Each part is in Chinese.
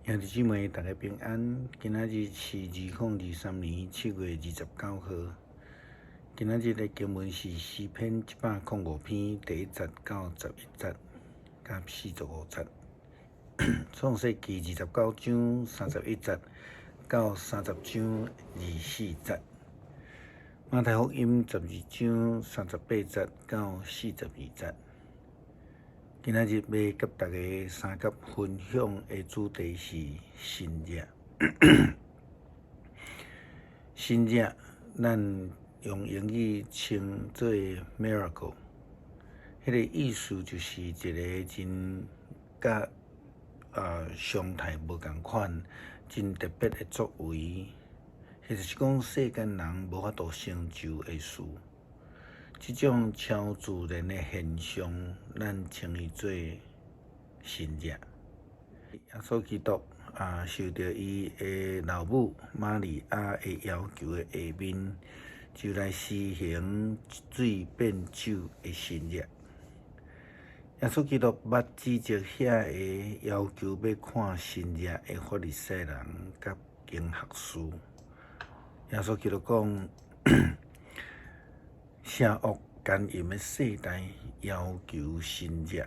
兄弟姊妹，大家平安。今仔日是2023年7月29号。今仔日的经文是诗篇105篇第1节到11节，甲45节。创世纪29章31节到30章24节。马太福音12章38节到42节。今仔日要甲大家三角分享的主题是新约。新约，咱用英语称做 miracle， 迄个意思就是一个真甲常态无共款、真特别的作为，或就是讲世间人无法度成就的事。这种超自然的现象，咱称伊做神迹。耶稣基督受到伊的老母玛利亚的要求的下面，就来施行水变酒的神迹。耶稣基督捌指责遐个要求要看神迹的法利赛人甲经学士。耶稣基督讲。邪恶奸淫的世代要求神迹，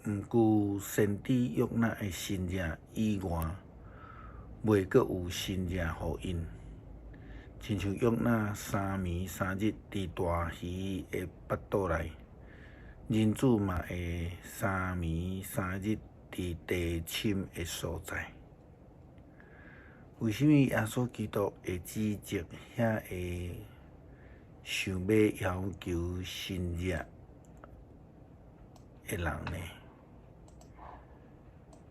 毋顾先知约拿的神迹以外，袂阁有神迹互因。亲像约拿3暝3日伫大鱼的腹肚内，人子嘛会3暝3日伫地深的所在。为什么耶稣基督会指责遐个想要要求神迹的人呢？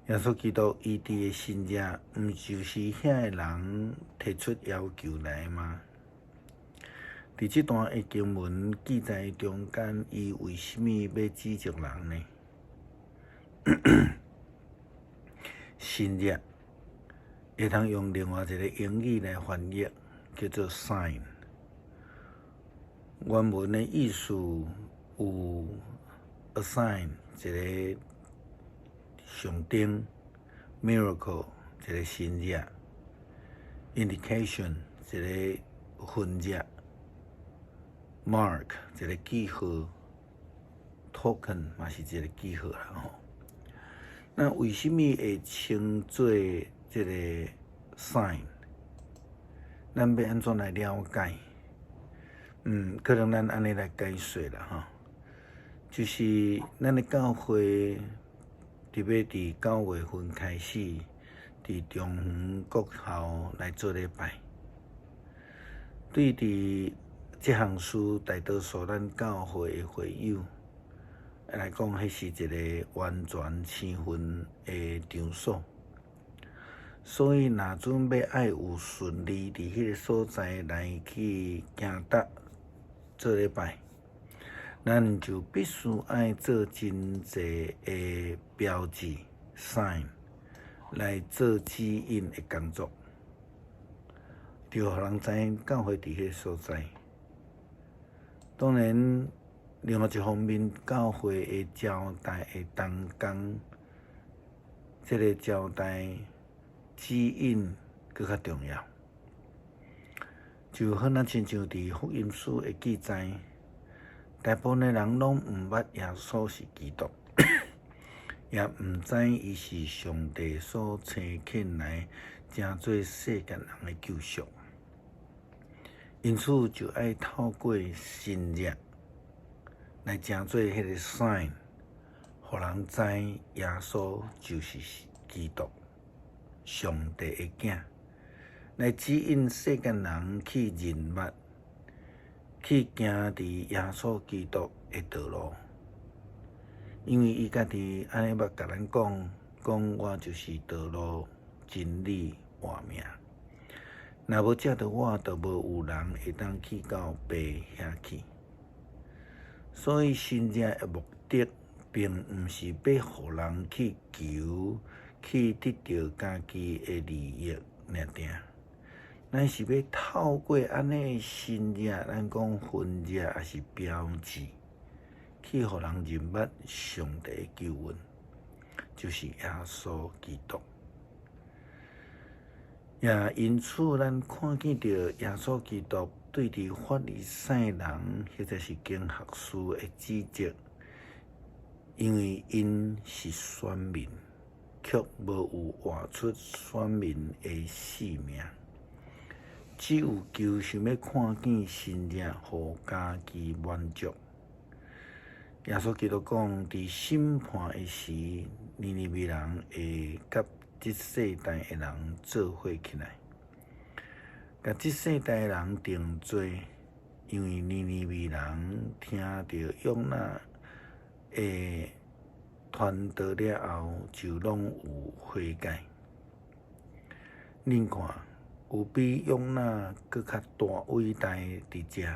耶稣基督伊伫的神迹，毋就是遐个人提出要求来吗？伫这段的经文记载中间，伊为什么要指责人呢？神迹会通用另外一个英语来翻译，叫做 sign。原文的意思有 a sign 一个象征 ，miracle 一个神迹 ，indication 一个痕迹 ，mark 一个记号 ，token 嘛是一个记号啦吼。那为什么会称作这个 sign？ 咱要安怎来了解？可能咱安尼来解说啦吼，就是咱的教会特别伫9月份开始，伫中原国校来做礼拜。对伫这项事，大多数咱教会的会友来讲，迄是一个完全生分的场所。所以，若准要爱有顺利伫迄个所在来去行达做礼拜，咱就必须爱做真济的标志 sign 来做指引的工作，就互人知影教会伫迄个所在。当然，另外一方面，教会的交代的同工，这个交代指引更较重要。就好像亲像伫福音书的记载，大部分的人拢毋捌耶稣是基督，也毋知伊是上帝所差遣来成做世间人的救赎，因此就爱透过神迹来成做迄个 sign， 互人知耶稣就是基督，上帝的囝。来指引世间人去认捌，去行伫耶稣基督的道路，因为伊家己安尼捌甲咱讲我就是道路、真理、活命。若无藉着我，就无有人会当去到爸遐去。所以神迹的目的，并毋是要互人去求，去得到家己的利益尔定。咱是要透过安尼的神迹，咱讲痕迹也是标志，去互人认捌上帝的救恩，就是耶稣基督。也因此，咱看见着耶稣基督对伫法利赛人或者是经学士的指责，因为因是选民，却无有活出选民的性命，只有求想要看见新者，互家己满足。耶稣基督讲，伫审判的时，尼尼微人会甲即世代的人做伙起来，甲即世代的人定罪，因为尼尼微人听到约拿的传道了后，就拢有悔改。恁看，有比约拿搁较大伟大伫遮。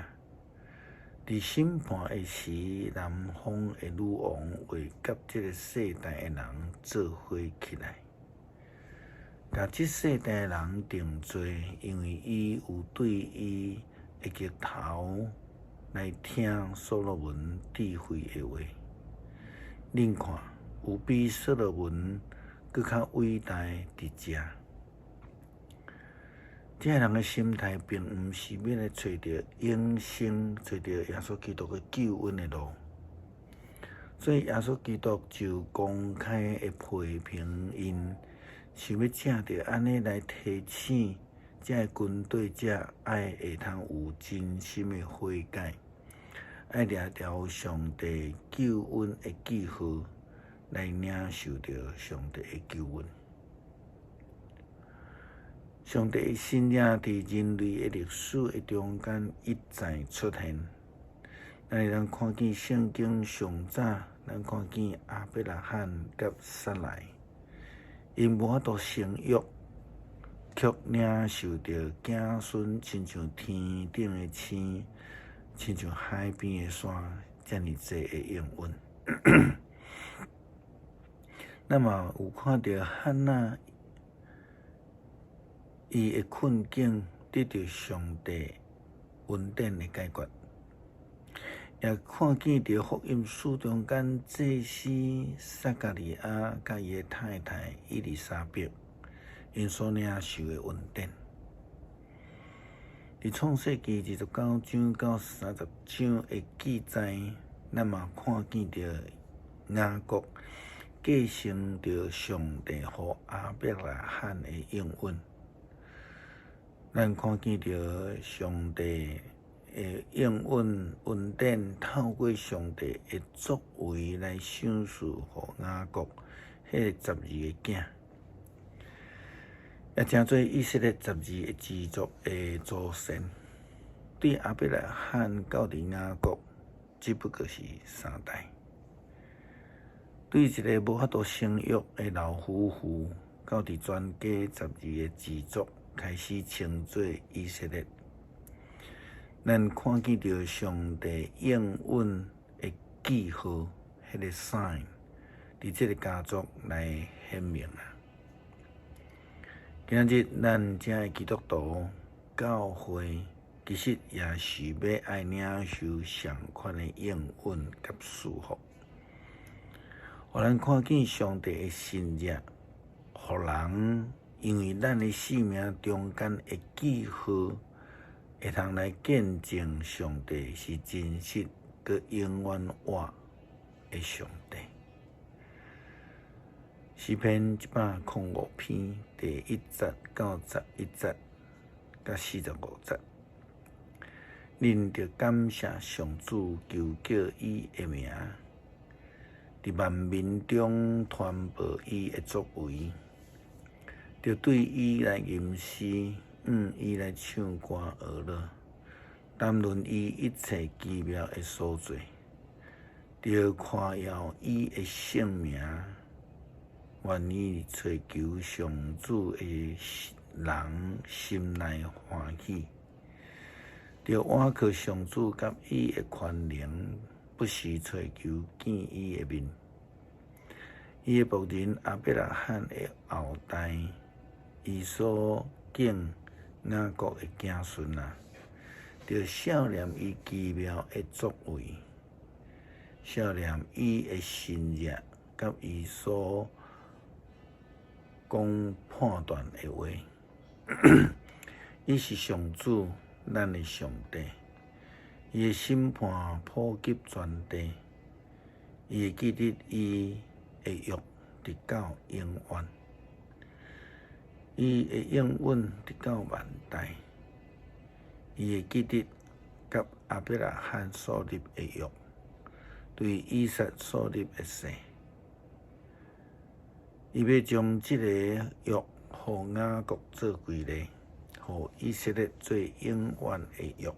伫审判的时，南方的女王会甲即个世代的人做伙起来，甲即世代的人定罪，因为伊有对伊的日头来听所罗门智慧的话。恁看，有比所罗门搁较伟大伫遮。这人的心态并毋是要来找到永生，找到耶稣基督的救恩的路，所以耶稣基督就公开的批评因，想要借着安尼来提醒这军队者爱会通有真心的悔改，爱抓牢上帝救恩的记号，来领受到上帝的救恩。上帝的信仰伫人类的历史的中间一再出现。咱会看见圣经上早，咱看见亚伯拉罕甲撒来，因无法度生育，却领受到子孙亲像天顶的星，亲像海边的山，遮尔济的应允。那么有看到汉娜伊的困境得到上帝恩典的解决，也看见着福音书中间祭司撒加利亚甲伊的太太伊丽莎白因所领受的恩典。伫创世纪29章到30章的记载，咱嘛看见着雅各继承着上帝予亚伯拉罕的应允。咱看见着上帝的应允恩典，透过上帝的作为来赏赐予雅各迄12个囝，也诚做以色列12个支族的祖先。对亚伯拉罕到伫雅各，只不过是3代。对一个无法度生育的老夫妇，到伫全家12个支族，开始称作以色列。咱看见着上帝应允的记号，迄个 sign， 伫这个家族来显明啊。今日咱这的基督徒教会，其实也是要爱领受上款的应允甲祝福，互咱看见上帝的信任，互人因为咱的生命中间的记号，会通来见证上帝是真实、佮永远活的上帝。诗篇105篇第1节到11节，甲45节。恁着感谢上主，求叫伊的名，伫万民中传播伊的作为，着对伊来吟诗，伊来唱歌而乐，谈论伊一切奇妙的所在，着夸耀伊的圣名。愿意找求上主的人心内欢喜，着倚靠上主甲伊的权能，不时找求见伊的面。伊的仆人亚伯拉罕的后代，伊所敬雅各的子孙啊，着少念伊奇妙的作为，少念伊的信任，甲伊所讲判断的话，伊是上主，咱的上帝。伊的审判普及全地，伊会记得伊的约直到永远，伊会永远直到万代。伊会记得甲亚伯拉罕所立的约，对以撒所立的誓。伊要将这个约，互雅各做规例，互以色列做永远的约。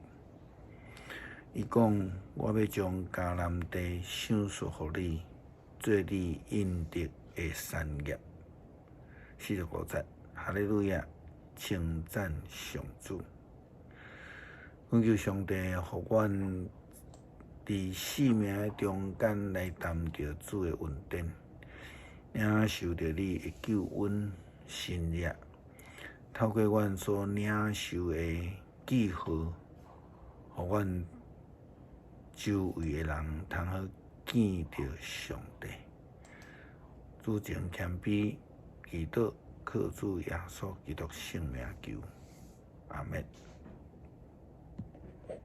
伊讲：我要将迦南地赏赐互你，做你应得的产业。45节，哈利路亚，称赞上主。恳求上帝，互阮伫生命中间来担着主的恩典，领受着你的救恩新约，透过阮所领受的记号，互阮周围的人通好见到上帝。主情谦卑，祈祷靠主耶稣基督圣名求，阿门。